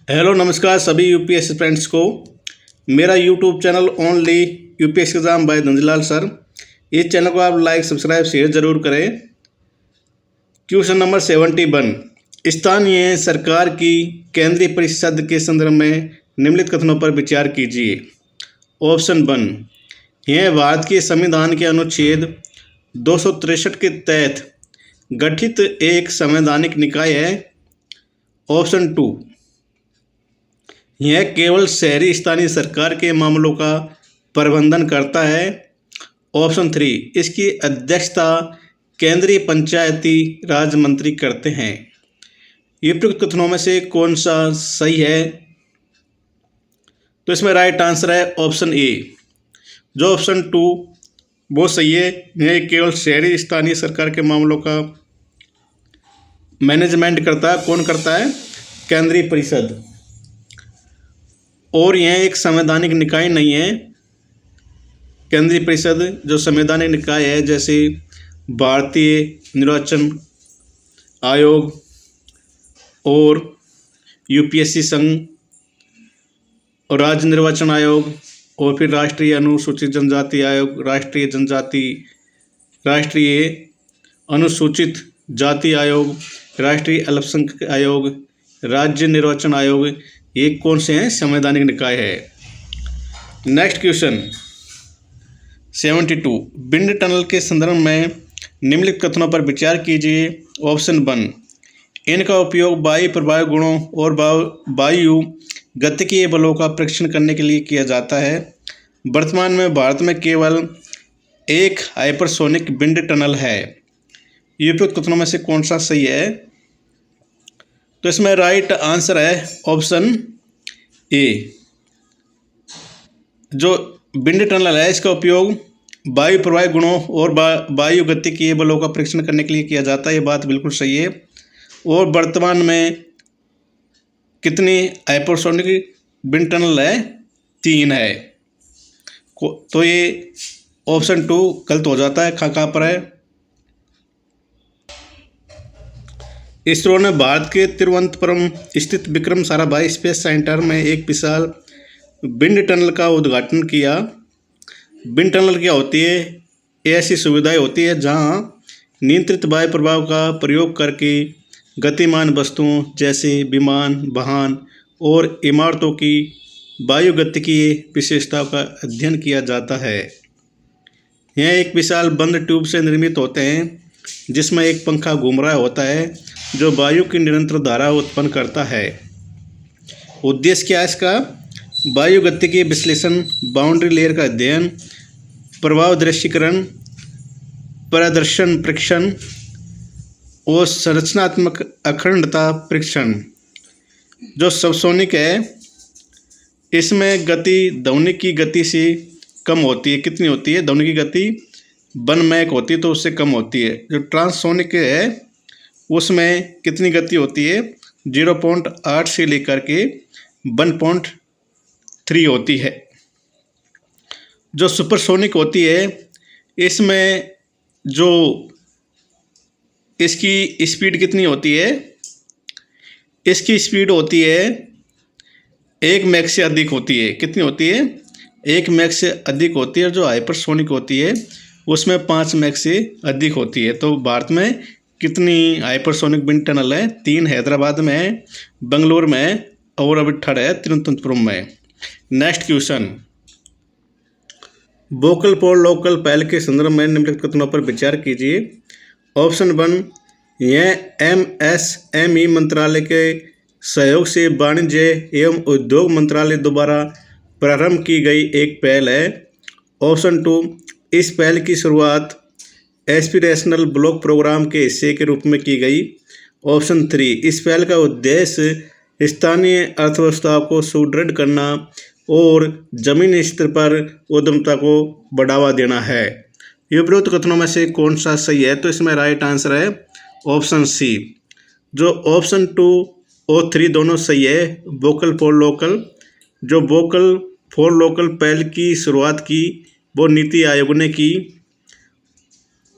Hello नमस्कार सभी UPSC friends को। मेरा YouTube channel only UPSC exam by Dhanjlal sir. इस चैनल को आप लाइक सब्सक्राइब शेयर ज़रूर करें। क्वेश्चन नंबर 71, स्थानीय सरकार की केंद्रीय परिषद के संदर्भ में निम्नलिखित कथनों पर विचार कीजिए। ऑप्शन 1, यह भारत के संविधान के अनुच्छेद 263 के तहत गठित एक संवैधानिक निकाय है। ऑप्शन 2, यह केवल शहरी स्थानीय सरकार के मामलों का प्रबंधन करता है। ऑप्शन 3, इसकी अध्यक्षता केंद्रीय पंचायती राज मंत्री करते हैं। ये उपयुक्त कथनों में से कौन सा सही है? तो इसमें राइट आंसर है ऑप्शन ए। जो ऑप्शन 2 वो सही है। यह केवल शहरी स्थानीय सरकार के मामलों का मैनेजमेंट करता है। कौन करता है? केंद्रीय परिषद। और यह एक संवैधानिक निकाय नहीं है। केंद्रीय परिषद जो संवैधानिक निकाय है, जैसे भारतीय निर्वाचन आयोग और यूपीएससी संघ और राज्य निर्वाचन आयोग और फिर राष्ट्रीय अनुसूचित जनजाति आयोग, राष्ट्रीय अनुसूचित जाति आयोग, राष्ट्रीय अल्पसंख्यक आयोग, राज्य निर्वाचन आयोग, ये कौन से हैं? संवैधानिक निकाय है। नेक्स्ट क्वेश्चन 72, विंड टनल के संदर्भ में निम्नलिखित कथनों पर विचार कीजिए। ऑप्शन 1, इनका उपयोग वायु प्रवाह गुणों और वायु गतिकीय बलों का परीक्षण करने के लिए किया जाता है। वर्तमान में भारत में केवल एक हाइपरसोनिक विंड टनल है। ये उपयुक्त कथनों में से कौन सा सही है? तो इसमें राइट आंसर है ऑप्शन ए। जो विंड टनल है इसका उपयोग वायु प्रवाह गुणों और वायु गतिकीय बलों का परीक्षण करने के लिए किया जाता है। ये बात बिल्कुल सही है। और वर्तमान में कितनी हाइपरसोनिक विंड टनल है? 3 है। तो ये ऑप्शन 2 गलत हो जाता है। कहाँ पर है? इसरो ने भारत के तिरुवनंतपुरम स्थित विक्रम साराभाई स्पेस सेंटर में एक विशाल विंड टनल का उद्घाटन किया। विंड टनल क्या होती है? ऐसी सुविधाएं होती है जहां नियंत्रित वायु प्रवाह का प्रयोग करके गतिमान वस्तुओं जैसे विमान, वाहन और इमारतों की वायु गतिकीय विशेषताओं का अध्ययन किया जाता है। यह एक विशाल बंद ट्यूब से निर्मित होते हैं जिसमें एक पंखा घूम रहा होता है जो वायु की निरंतर धारा उत्पन्न करता है। उद्देश्य क्या है इसका? वायु गतिकीय विश्लेषण, बाउंड्री लेयर का अध्ययन, प्रभाव दृश्यीकरण, प्रदर्शन परीक्षण और संरचनात्मक अखंडता परीक्षण। जो सबसोनिक है इसमें गति ध्वनि की गति से कम होती है। कितनी होती है? ध्वनि की गति 1 मैक होती है तो उससे कम होती है। जो ट्रांससोनिक है उसमें कितनी गति होती है? 0.8 से लेकर के 1.3 होती है। जो सुपरसोनिक होती है इसमें जो इसकी स्पीड कितनी होती है? इसकी स्पीड होती है 1 मैक से अधिक होती है। कितनी होती है? 1 मैक से अधिक होती है। जो हाइपरसोनिक होती है उसमें 5 मैक से अधिक होती है। तो भारत में कितनी हाइपरसोनिक विंड टनल है? 3 हैदराबाद में है, बंगलोर में है और अभी थर्ड है तिरुवनंतपुरम में। Next question, vocal for local पहल के संदर्भ में निम्नलिखित कथनों पर विचार कीजिए। ऑप्शन 1, यह एमएसएमई मंत्रालय के सहयोग से वाणिज्य एवं उद्योग मंत्रालय द्वारा प्रारंभ की गई एक पहल है। ऑप्शन 2, इस पहल की शुरुआत एस्पिरेशनल ब्लॉक प्रोग्राम के हिस्से के रूप में की गई। ऑप्शन 3, इस पहल का उद्देश्य स्थानीय अर्थव्यवस्था को सुदृढ़ करना और जमीनी स्तर पर उद्यमिता को बढ़ावा देना है। ये उपरोक्त कथनों में से कौन सा सही है? तो इसमें राइट आंसर है ऑप्शन सी। जो ऑप्शन 2 और 3 दोनों सही है। वोकल फॉर लोकल, जो वोकल फॉर लोकल पहल की शुरुआत की वो नीति आयोग ने की।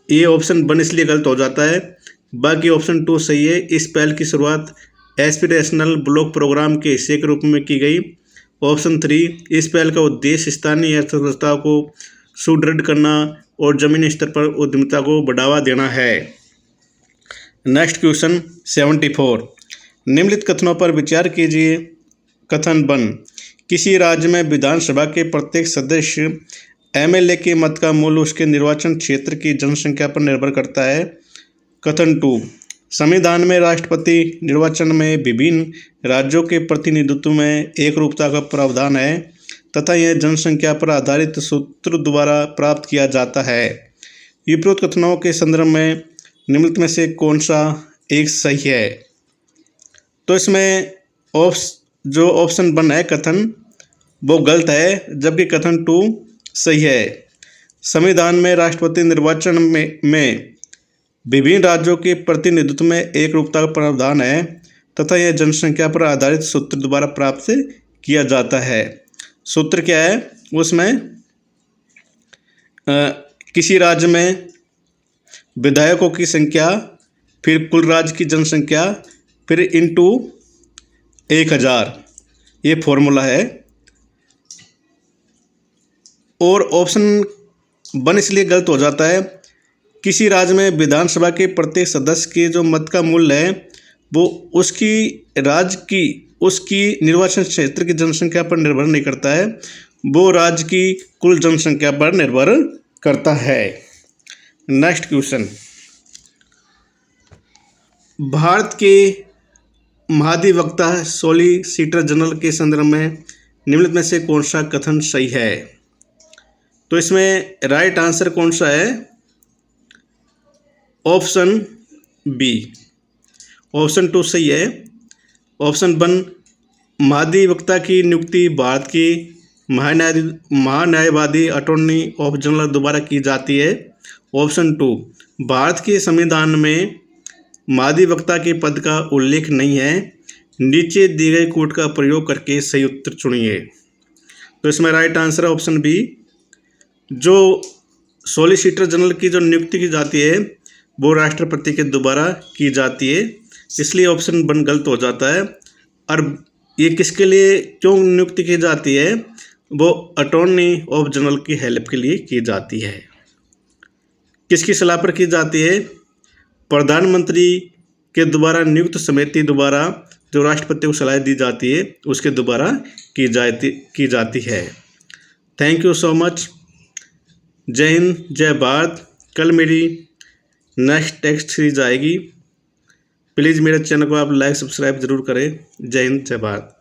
ये ऑप्शन 1 इसलिए गलत हो जाता है। बाकी ऑप्शन 2 सही है। इस पहल की शुरुआत एस्पिरेशनल ब्लॉक प्रोग्राम के हिस्से के रूप में की गई। ऑप्शन 3, इस पहल का उद्देश्य स्थानीय अर्थव्यवस्था को सुदृढ़ करना और जमीनी स्तर पर उद्यमिता को बढ़ावा देना है। नेक्स्ट क्वेश्चन 74, निम्नलिखित कथनों पर विचार कीजिए। कथन 1, किसी राज्य में विधानसभा के प्रत्येक सदस्य एमएलए के मत का मूल्य उसके निर्वाचन क्षेत्र की जनसंख्या पर निर्भर करता है। कथन 2, संविधान में राष्ट्रपति निर्वाचन में विभिन्न राज्यों के प्रतिनिधित्व में एकरूपता का प्रावधान है तथा यह जनसंख्या पर आधारित सूत्र द्वारा प्राप्त किया जाता है। विपरीत कथनों के संदर्भ में निम्नलिखित में से कौन सा एक सही है? तो इसमें जो ऑप्शन 1 है कथन, वो गलत है, जबकि कथन 2 सही है। संविधान में राष्ट्रपति निर्वाचन में विभिन्न राज्यों के प्रतिनिधित्व में एकरूपता का प्रावधान है तथा यह जनसंख्या पर आधारित सूत्र द्वारा प्राप्त किया जाता है। सूत्र क्या है? उसमें किसी राज्य में विधायकों की संख्या, फिर कुल राज्य की जनसंख्या, फिर इंटू 1000, ये फॉर्मूला है। और ऑप्शन 1 इसलिए गलत हो जाता है, किसी राज्य में विधानसभा के प्रत्येक सदस्य के जो मत का मूल्य है वो उसकी निर्वाचन क्षेत्र की जनसंख्या पर निर्भर नहीं करता है, वो राज्य की कुल जनसंख्या पर निर्भर करता है। नेक्स्ट क्वेश्चन, भारत के महाधिवक्ता सॉलिसिटर जनरल के संदर्भ में निम्नलिखित में से कौन सा कथन सही है? तो इसमें राइट आंसर कौन सा है? ऑप्शन बी, ऑप्शन 2 सही है। ऑप्शन 1, महाधिवक्ता की नियुक्ति भारत की महान्यायवादी अटॉर्नी ऑफ जनरल द्वारा की जाती है। ऑप्शन 2, भारत के संविधान में महाधिवक्ता के पद का उल्लेख नहीं है। नीचे दिए गए कोड का प्रयोग करके सही उत्तर चुनिए। तो इसमें राइट आंसर है ऑप्शन बी। जो सॉलिसिटर जनरल की जो नियुक्ति की जाती है वो राष्ट्रपति के द्वारा की जाती है, इसलिए ऑप्शन 1 गलत हो जाता है। और ये किसके लिए क्यों नियुक्ति की जाती है? वो अटॉर्नी ऑफ जनरल की हेल्प के लिए की जाती है। किसकी सलाह पर की जाती है? प्रधानमंत्री के द्वारा नियुक्त समिति द्वारा जो राष्ट्रपति को सलाह दी जाती है उसके द्वारा की जाती है। Thank you so much. जय हिंद, जय भारत। कल मेरी नेक्स्ट टेक्स्ट सीरीज आएगी। प्लीज़ मेरे चैनल को आप लाइक सब्सक्राइब ज़रूर करें। जय हिंद, जय भारत।